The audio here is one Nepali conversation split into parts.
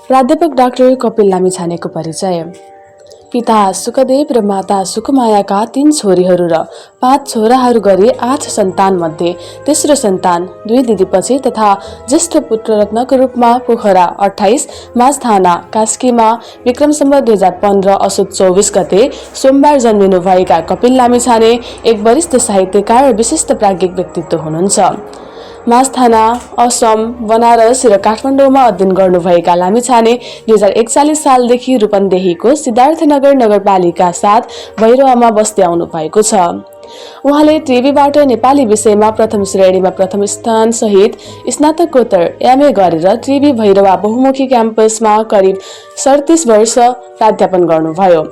प्राध्यापक डाक्टर कपिल लामिछानेको परिचय। पिता सुखदेव र माता सुखमायाका 3 छोरीहरू र 5 छोराहरू गरी 8 सन्तान मध्ये तेस्रो सन्तान 2 दिदीपछि तथा ज्येष्ठ पुत्र रत्नको रूपमा पोखरा 28 माझथाना कास्कीमा विक्रम सम्वत 2015 असोज 24 गते सोमबार जन्मिनु भएका कपिल लामिछाने एक वरिष्ठ साहित्यकार र विशिष्ट प्राज्ञिक व्यक्तित्व हुनुहुन्छ। माझथाना, असम, बनारस र काठमाडौँमा अध्ययन गर्नुभएका लामिछाने 2041 सालदेखि रूपन्देहीको सिद्धार्थनगर नगरपालिका 7 भैरवामा बस्दै आउनु भएको छ। उहाँले टिभीबाट नेपाली विषयमा प्रथम श्रेणीमा प्रथम स्थान सहित स्नातकोत्तर एमए गरेर टिभी भैरवा बहुमुखी क्याम्पसमा करिब 37 वर्ष प्राध्यापन गर्नुभयो।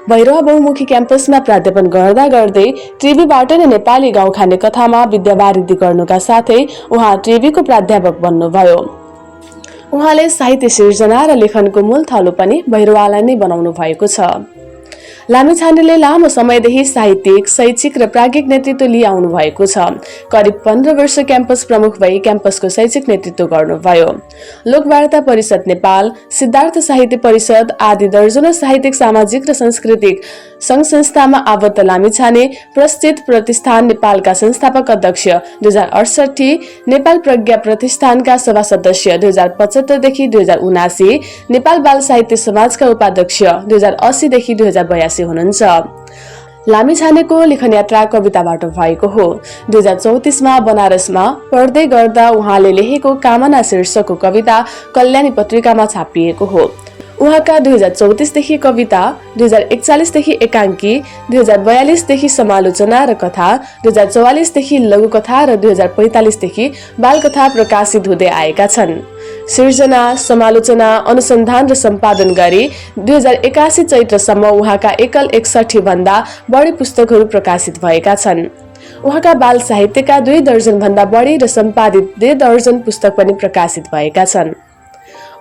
भैरवा बहुमुखी क्याम्पसमा प्राध्यापन गर्दा गर्दै टिभीबाट नै नेपाली गाउँखाने कथामा विद्यावारिधि गर्नुका साथै उहाँ टिभीको प्राध्यापक बन्नुभयो। उहाँले साहित्य सिर्जना र लेखनको मूल थलो पनि भैरवालाई नै बनाउनु भएको छ। लामिछानेले लामो समयदेखि साहित्यिक, शैक्षिक र प्राज्ञिक नेतृत्व लिई आउनु भएको छ। करिब 15 वर्ष क्याम्पस प्रमुख भई क्याम्पसको शैक्षिक नेतृत्व गर्नुभयो। लोकवार्ता परिषद नेपाल, सिद्धार्थ साहित्य परिषद आदि दर्जनौं साहित्यिक, सामाजिक र सांस्कृतिक संघ संस्थामा आबद्ध लामिछाने प्रस्थित प्रतिष्ठान नेपालका संस्थापक अध्यक्ष 2068, नेपाल प्रज्ञा प्रतिष्ठानका सभा सदस्य 2075 देखि 2079, नेपाल बाल साहित्य समाजका उपाध्यक्ष 2080 देखि 2082 हुनुहुन्छ। लामिछानेको लेखन यात्रा कविताबाट भएको हो। 2034 मा बनारसमा पढ्दै गर्दा उहाँले लेखेको कामना शीर्षकको कविता कल्याणी पत्रिकामा छापिएको हो। उहाँका 2034 देखि कविता, 2041 देखि एकांकी, 2042 देखि समालोचना र कथा, 2044 देखि लघुकथा र 2045 देखि बालकथा प्रकाशित हुँदै आएका छन्। सिर्जना, समालोचना, अनुसन्धान र सम्पादन गरी 2081 चैत्रसम्म उहाँका एकल 61 भन्दा बढी पुस्तकहरू प्रकाशित भएका छन्। उहाँका बाल साहित्यका 2 दर्जन भन्दा बढी र सम्पादित 2 दर्जन पुस्तक पनि प्रकाशित भएका छन्।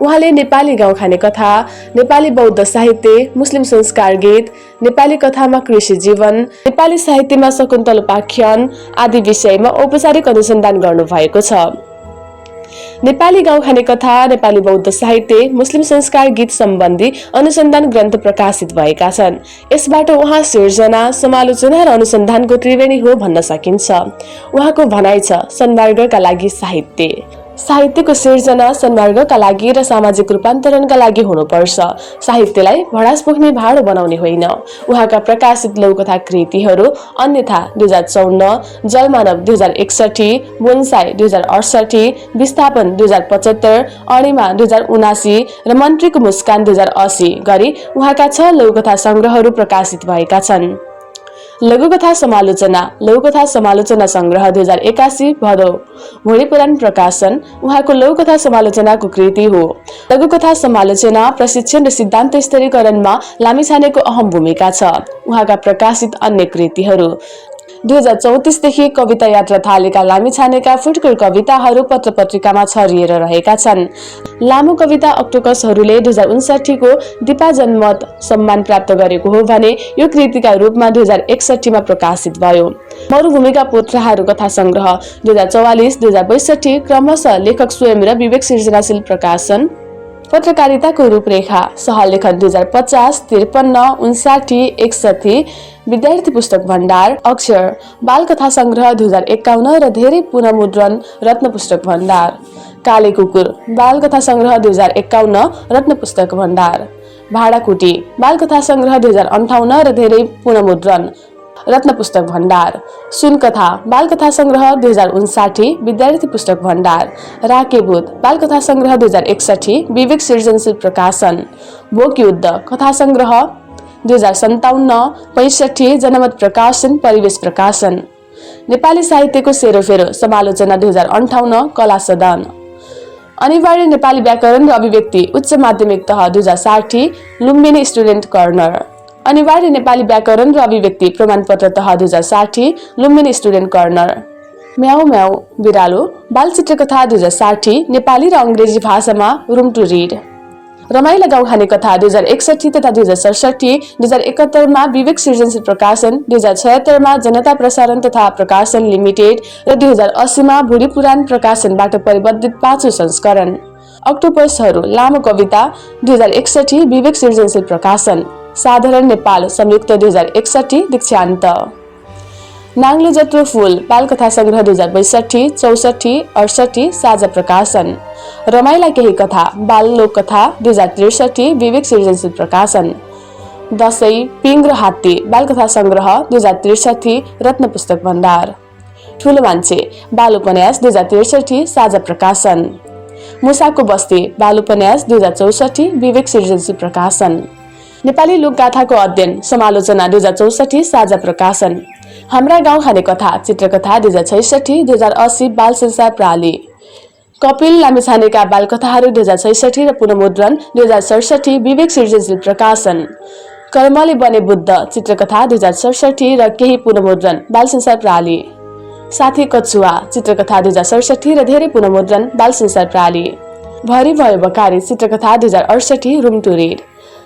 उहाँले नेपाली गाउँखाने कथा, नेपाली बौद्ध साहित्य, मुस्लिम संस्कार गीत, नेपाली कथामा कृषि जीवन, नेपाली साहित्यमा शकुन्तल उपाख्यान आदि विषयमा औपचारिक अनुसन्धान गर्नु भएको छ। नेपाली गाउँखाने कथा, नेपाली बौद्ध साहित्य, मुस्लिम संस्कार गीत सम्बन्धी अनुसन्धान ग्रन्थ प्रकाशित भएका छन्। यसबाट उहाँ सिर्जना, समालोचना र अनुसन्धानको त्रिवेणी हो भन्न सकिन्छ। उहाँको भनाइ छ, सन्मार्गका लागि साहित्यको सिर्जना सन्मार्गका लागि र सामाजिक रूपान्तरणका लागि हुनुपर्छ। साहित्यलाई भडास पुग्ने भाँडो बनाउने होइन। उहाँका प्रकाशित लघुकथा कृतिहरू अन्यथा 2054, जलमानव 2061, बोनसाई 2068, विस्थापन 2075, अणिमा 2079 र मन्त्रीको मुस्कान 2080 गरी उहाँका 6 लघुकथा संग्रहहरू प्रकाशित भएका छन्। लघुकथा समालोचना संग्रह 2081 भदौ भोडी पुराण प्रकाशन उहाँको लघुकथा समालोचनाको कृति हो। लघुकथा समालोचना, प्रशिक्षण र सिद्धान्त स्तरीकरणमा लामिछानेको अहम भूमिका छ। उहाँका प्रकाशित अन्य कृतिहरू 2034 देखि कविता यात्रा थालेका लामिछानेका फुटकर कविताहरू पत्र-पत्रिकामा छरिएर रहेका छन्। लामो कविता अक्टोकसहरूले 2059 को दीपा जनमत सम्मान प्राप्त गरेको हो भने यो कृतिका रूपमा 2061 मा प्रकाशित भयो। मरुभूमिका पोथ्राहरू कथा संग्रह 2044, 2062 क्रमशः लेखक स्वयं र विवेक सृजनाशील प्रकाशन। पत्रकारिताको रूपरेखा सहलेखन 2050, 53, 59, 61, विद्यार्थी पुस्तक भण्डार, अक्षर, बालकथा संग्रह 2051 र धेरै पुनर्मुद्रण रत्न पुस्तक भण्डार। काले कुकुर बालकथा संग्रह 2051 रत्न पुस्तक भण्डार। भाडाकुटी बालकथा संग्रह 2058 र धेरै पुनर्मुद्रण रत्न पुस्तक भण्डार। सुनकथा बालकथा संग्रह 2059 विद्यार्थी पुस्तक भण्डार। राकेभूत बालकथा संग्रह 2061 विवेक सृजनशील प्रकाशन। भोकयुद्ध कथा संग्रह 2057, 65 जनमत प्रकाशन, परिवेश प्रकाशन। नेपाली साहित्यको सेरोफेरो समालोचना 2058 कला सदन। अनिवार्य नेपाली व्याकरण र अभिव्यक्ति उच्च माध्यमिक तह 2060 लुम्बिनी स्टुडेन्ट कर्नर। अनिवार्य नेपाली व्याकरण र अभिव्यक्ति प्रमाणपत्र तह 2060 लुम्बिनी स्टुडेन्ट कर्नर। म्याउ म्याउ बिरालो बालचित्रकथा 2060 नेपाली र अंग्रेजी भाषामा रुम टु रिड। रमाइला गाउँखाने कथा 2061 तथा 2067, 2071 मा विवेक सृजनशील प्रकाशन, 2076 मा जनता प्रसारण तथा प्रकाशन लिमिटेड र 2080 मा भुडी पुराण प्रकाशनबाट परिवर्धित 5औं संस्करण। अक्टोपसहरू लामो कविता 2061 विवेक सृजनशील प्रकाशन। साधारण नेपाल संयुक्त 2061 दीक्षान्त। नाङ्लो जत्रो फूल बालकथा संग्रह 2062, 64, 68 साझा प्रकाशन। रमाइला केही कथा बाल लोक कथा 2063 विवेक सृजनशील प्रकाशन। दशैं पिङ र हात्ती बालकथा संग्रह 2063 रत्न पुस्तक भण्डार। ठुलो मान्छे बाल उपन्यास 2063 साझा प्रकाशन। मुसाको बस्ती बाल उपन्यास 2064 विवेक सृजनशील प्रकाशन। नेपाली लोकगाथाको अध्ययन समालोचना 2064 साझा प्रकाशन। हाम्रा गाउँ खाने कथा चित्रकथा 2066 2080 बाल संसार प्राली। कपिल लामिछानेका बालकथाहरू 2066 र पुनर्मुद्रण 2067 विवेक सृजनशील प्रकाशन। कर्मले बने बुद्ध चित्रकथा 2067 र केही पुनर्मुद्रण बाल संसार प्राली। साथी कछुवा चित्रकथा 2067 र धेरै पुनर्मुद्रण बाल संसार प्राली। भरि भयो बकारी चित्रकथा 2068 रुम टु रिड।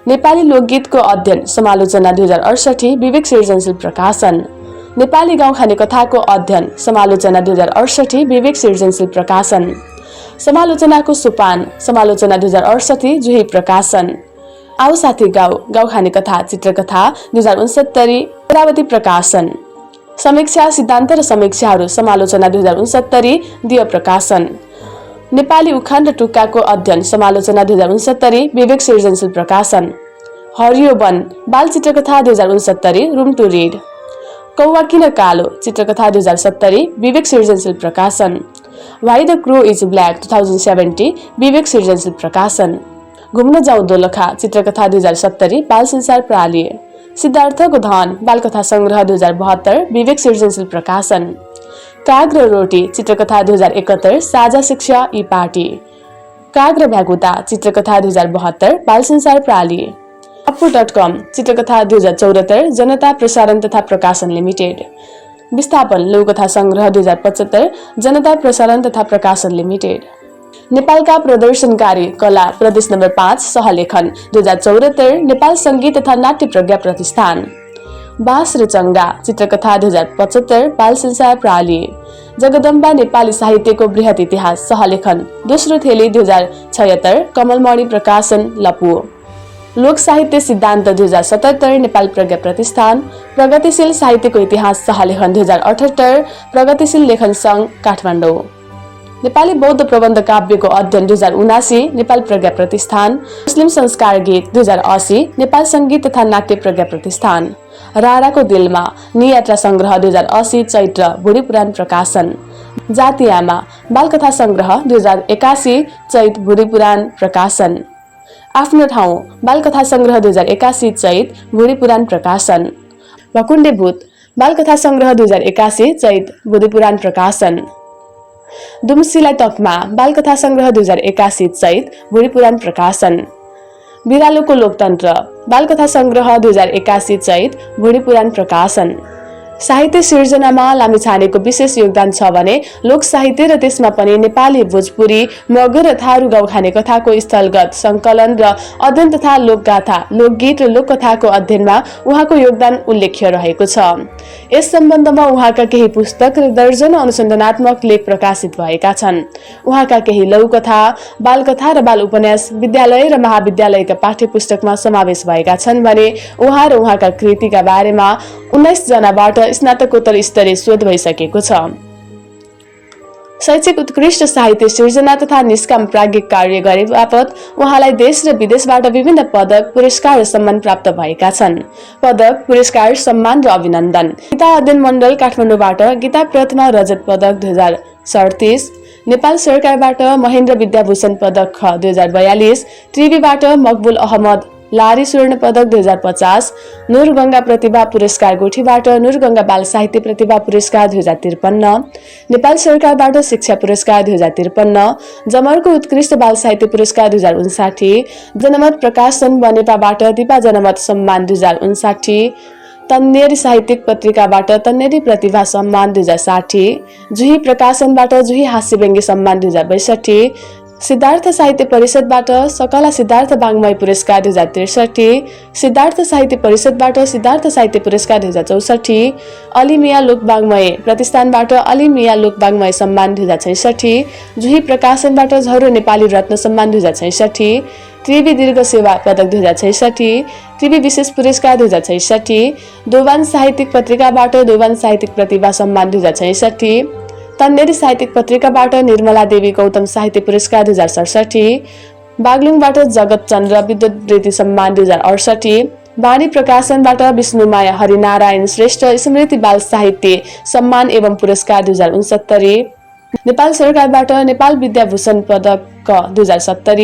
नेपाली लोकगीतको अध्ययन समालोचना 2068 विवेक सृजनशील प्रकाशन। नेपाली गाउँ खाने कथाको अध्ययन समालोचना 2068 विवेक सृजनशील प्रकाशन। समालोचनाको सोपान समालोचना 2068 जुही प्रकाशन। आउ साथी गाउँ खाने कथा चित्रकथा 2069 अमरावती प्रकाशन। समीक्षा सिद्धान्त र समीक्षाहरू समालोचना 2069 दियो प्रकाशन। नेपाली उखान र टुक्काको अध्ययन समालोचना 2069 विवेक सृजनशील प्रकाशन। हरियो वन बाल चित्रकथा 2069 रुम टु रिड। कौवा किन कालो चित्रकथा 2070 विवेक सृजनशील प्रकाशन। वाइ द क्रो इज ब्ल्याक 2070 विवेक सृजनशील प्रकाशन। घुम्न जाउँ दोलखा चित्रकथा 2070 बाल संसार प्राली। सिद्धार्थको धन बालकथा संग्रह 2072 विवेक सृजनशील प्रकाशन। काग र रोटी चित्रकथा 2071 साझा शिक्षा ई पार्टी। काग र भ्यागुता चित्रकथा 2072 बाल संसार प्राली। अपु.com चित्रकथा 2074 जनता प्रसारण तथा प्रकाशन लिमिटेड। विस्थापन लघुकथा संग्रह 2075 जनता प्रसारण तथा प्रकाशन लिमिटेड। नेपालका प्रदर्शनकारी कला प्रदेश नम्बर 5 सहलेखन 2074 नेपाल संगीत तथा नाट्य प्रज्ञा प्रतिष्ठान। बास र चङ्गा चित्रकथा 2075 बाल संसार प्राली। जगदम्बा नेपाली साहित्यको बृहत इतिहास सहलेखन दोस्रो थेली 2076 कमलमणि प्रकाशन लपु। लोक साहित्य सिद्धान्त 2077 नेपाल प्रज्ञा प्रतिष्ठान। प्रगतिशील साहित्यको इतिहास सहलेखन 2078 प्रगतिशील लेखन संघ काठमाडौँ। नेपाली बौद्ध प्रबन्ध काव्यको अध्ययन 2079 नेपाल प्रज्ञा प्रतिष्ठान। मुस्लिम संस्कार गीत 2080 नेपाल संगीत तथा नाट्य प्रज्ञा प्रतिष्ठान। राराको दिलमा नियात्रा संग्रह 2080 चैत्र बुढी पुराण प्रकाशन। जातियामा बालकथा संग्रह 2081 चैत बुढी पुराण प्रकाशन। आफ्नो ठाउँ बालकथा संग्रह 2081 चैत बुढी पुराण प्रकाशन। भकुण्डे भूत बालकथा संग्रह 2081 चैत बुढी पुराण प्रकाशन। दुम्सीलाई तकमा बालकथा संग्रह 2081 चैत बुढी पुराण प्रकाशन। बिरालोको लोकतन्त्र बालकथा संग्रह 2081 चैत बुढी पुराण प्रकाशन। साहित्य सिर्जनामा लामिछानेको विशेष योगदान छ भने लोक साहित्य र त्यसमा पनि नेपाली भोजपुरी मगर र थारू गाउँखाने कथाको स्थलगत संकलन र अध्ययन तथा लोकगाथा लोकगीत र लोककथाको अध्ययनमा उहाँको योगदान उल्लेख्य रहेको छ। यस सम्बन्धमा उहाँका केही पुस्तक र दर्जनौं अनुसन्धानात्मक लेख प्रकाशित भएका छन्। उहाँका केही लघुकथा बालकथा र बाल उपन्यास विद्यालय र महाविद्यालयका पाठ्यपुस्तकमा समावेश भएका छन् भने उहाँ र उहाँका कृतिका बारेमा 19 जनाबाट स्नातकोत्तर स्तरीय शोध भइसकेको छ। शैक्षिक उत्कृष्ट साहित्य सिर्जना तथा निष्काम प्राज्ञिक कार्य गरे बापत उहाँलाई देश र विदेशबाट विभिन्न पदक पुरस्कार र सम्मान प्राप्त भएका छन्। पदक पुरस्कार सम्मान र अभिनन्दन गीता अध्ययन मण्डल काठमाडौँबाट गीता प्रथमा रजत पदक 2037, नेपाल सरकारबाट महेन्द्र विद्याभूषण पदक ख 2042, त्रिवीबाट मकबुल अहमद लारी स्वर्ण पदक 2050, नूर गंगा प्रतिभा पुरस्कार गुठीबाट नूर गंगा बाल साहित्य प्रतिभा पुरस्कार 2053, नेपाल सरकारबाट शिक्षा पुरस्कार 2053, जमरको उत्कृष्ट बाल साहित्य पुरस्कार 2059, जनमत प्रकाशन बनेपाबाट दिपा जनमत सम्मान 2059, तन्नेरी साहित्यिक पत्रिकाबाट तन्नेरी प्रतिभा सम्मान 2060, जुही प्रकाशनबाट जुही हास्य व्यङ्ग्य सम्मान 2062, सिद्धार्थ साहित्य परिषदबाट सकला सिद्धार्थ बाङ्मय पुरस्कार 2063, सिद्धार्थ साहित्य परिषदबाट सिद्धार्थ साहित्य पुरस्कार 2064, अली मिया लोक बाङ्मय प्रतिष्ठानबाट अली मिया लोक बाङ्मय सम्मान 2066, जुही प्रकाशनबाट झरो नेपाली रत्न सम्मान 2066, त्रिवी दीर्घ सेवा पदक 2066, त्रिवी विशेष पुरस्कार 2066, दोभान साहित्यिक पत्रिकाबाट दोभान साहित्यिक प्रतिभा सम्मान 2066, तन्नेरी साहित्यिक पत्रिकाबाट निर्मला देवी गौतम साहित्य पुरस्कार 2067, बागलुङबाट जगत चन्द्र विद्युत वृत्ति सम्मान 2068, वाणी प्रकाशनबाट विष्णुमाया हरिनारायण श्रेष्ठ स्मृति बाल साहित्य सम्मान एवं पुरस्कार 2069, नेपाल सरकारबाट नेपाल विद्याभूषण पदक 2070,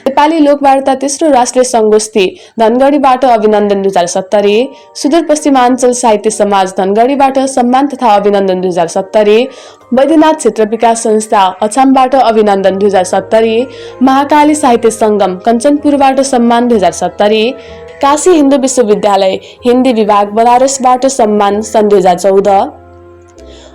नेपाली लोकवार्ता तेस्रो राष्ट्रिय संगोष्ठी धनगढीबाट अभिनन्दन 2070, सुदूरपश्चिमाञ्चल साहित्य समाज धनगढीबाट सम्मान तथा अभिनन्दन 2070, वैद्यनाथ क्षेत्र विकास संस्था अछामबाट अभिनन्दन 2070, महाकाली साहित्य संगम कञ्चनपुरबाट सम्मान 2070, काशी हिन्दू विश्वविद्यालय हिन्दी विभाग बनारसबाट सम्मान सन् 2014,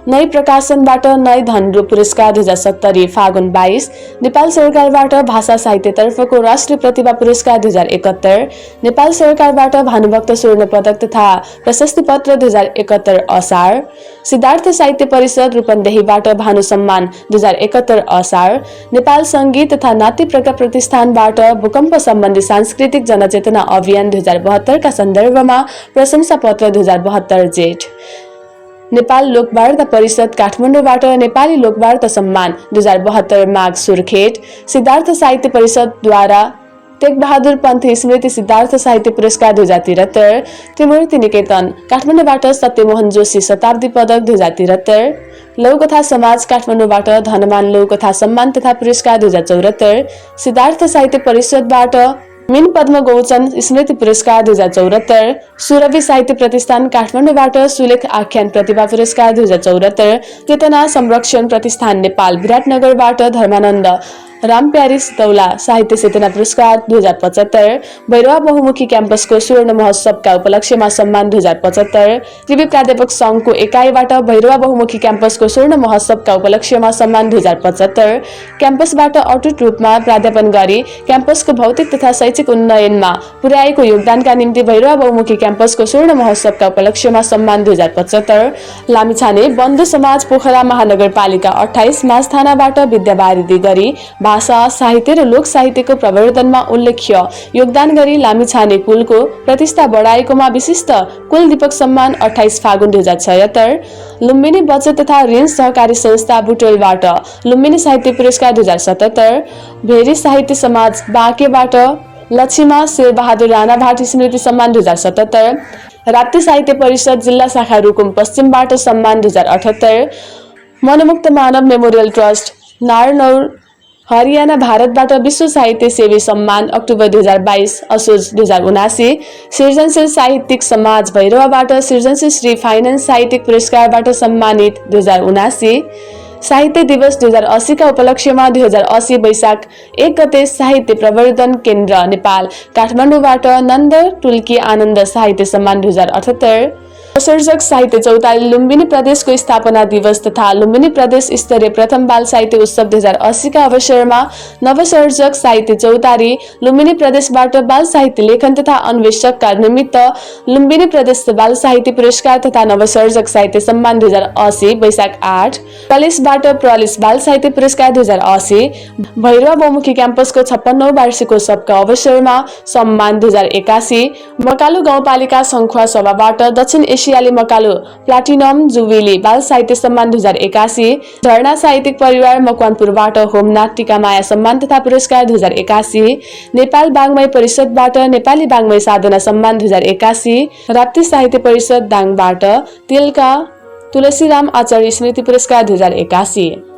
नई प्रकाशनबाट नई धनरू पुरस्कार 2070 फागुन 22, नेपाल सरकारबाट भाषा साहित्यतर्फको राष्ट्रिय प्रतिभा पुरस्कार 2071, नेपाल सरकारबाट भानुभक्त स्वर्ण पदक तथा प्रशस्ति पत्र 2071 असार, सिद्धार्थ साहित्य परिषद रूपन्देहीबाट भानु सम्मान 2071 असार, नेपाल संगीत तथा नाट्य प्रज्ञा प्रतिष्ठानबाट भूकम्प सम्बन्धी सांस्कृतिक जनचेतना अभियान 2072 का सन्दर्भमा प्रशंसा पत्र 2072 जेठ, नेपाल लोकवार्ता परिषद काठमाडौँबाट नेपाली लोकवार्ता सम्मान 2072 माघ सुर्खेत, सिद्धार्थ साहित्य परिषदद्वारा टेकबहादुर पन्थी स्मृति सिद्धार्थ साहित्य पुरस्कार 2073, त्रिमूर्ति निकेतन काठमाडौँबाट सत्यमोहन जोशी शताब्दी पदक 2073, लौकथा समाज काठमाडौँबाट धनमान लौकथा सम्मान तथा पुरस्कार 2074, सिद्धार्थ साहित्य परिषदबाट मिन पद्म गौचन स्मृति पुरस्कार 2074, सुरभि साहित्य प्रतिष्ठान काठमाडौँबाट सुलेख आख्यान प्रतिभा पुरस्कार 2074, चेतना संरक्षण प्रतिष्ठान नेपाल विराटनगरबाट धर्मानन्द रामप्यारी सितौला साहित्य चेतना पुरस्कार 2075, भैरवा बहुमुखी क्याम्पसको स्वर्ण महोत्सवका उपलक्ष्यमा सम्मान 2075, त्रिवी प्राध्यापक संघको एकाइबाट भैरवा बहुमुखी क्याम्पसको स्वर्ण महोत्सवका उपलक्ष्यमा सम्मान 2075, क्याम्पसबाट अटुट रूपमा प्राध्यापन गरी क्याम्पसको भौतिक तथा शैक्षिक उन्नयनमा पुर्याएको योगदानका निम्ति भैरवा बहुमुखी क्याम्पसको स्वर्ण महोत्सवका उपलक्ष्यमा सम्मान 2075, लामिछाने बन्धु समाज पोखरा महानगरपालिका 28 माझथानाबाट विद्यावारिधि गरी भाषा साहित्य र लोक साहित्यको प्रवर्धनमा उल्लेख्य योगदान गरी लामिछाने कुलको प्रतिष्ठा बढाएकोमा विशिष्ट कुल दीपक सम्मान 28 फागुन 2076, लुम्बिनी बचत तथा ऋण सहकारी संस्था बुटोलबाट लुम्बिनी साहित्य पुरस्कार 2077, भेरी साहित्य समाज बाँकेबाट लक्ष्मीमा शेरबहादुर राणा भाटी स्मृति सम्मान 2077, राप्ती साहित्य परिषद जिल्ला शाखा रुकुम पश्चिमबाट सम्मान 2078, मनमुक्त मानव मेमोरियल ट्रस्ट नारनौर हरियाणा भारतबाट विश्व साहित्य सेवी सम्मान अक्टोबर 2022 असोज 2079, सृजनशील साहित्यिक समाज भैरवाबाट सृजनशील श्री फाइनेन्स साहित्यिक पुरस्कारबाट सम्मानित 2079, साहित्य दिवस 2080 का उपलक्ष्यमा 2080 वैशाख 1 गते साहित्य प्रवर्धन केन्द्र नेपाल काठमाडौँबाट नन्द टुल्की आनन्द साहित्य सम्मान 2078, नवसर्जक साहित्य चौतारी लुम्बिनी प्रदेशको स्थापना दिवस तथा लुम्बिनी प्रदेश स्तरीय प्रथम बाल साहित्य उत्सव 2080 का अवसरमा नवसर्जक साहित्य चौतारी लुम्बिनी प्रदेशबाट बाल साहित्य लेखन तथा अन्वेषकका निमित्त लुम्बिनी प्रदेश बाल साहित्य पुरस्कार तथा नवसर्जक साहित्य सम्मान 2080 वैशाख 8, प्रलिसबाट प्रलिस बाल साहित्य पुरस्कार 2080, भैरवा बहुमुखी क्याम्पसको 56औं वार्षिकोत्सवका अवसरमा सम्मान 2081, मकालु गाउँपालिका सङ्खुवा सभाबाट दक्षिण एसियाली मकालु प्लाटिनम जुबिली बाल साहित्य सम्मान 2081, झरना साहित्यिक परिवार मकवानपुरबाट होमनाथ टीकामाया सम्मान तथा पुरस्कार 2081, नेपाल बाङ्मय परिषदबाट नेपाली बाङ्मय साधना सम्मान 2081, राप्ती साहित्य परिषद दाङबाट तिलका तुलसीराम आचार्य स्मृति पुरस्कार 2081।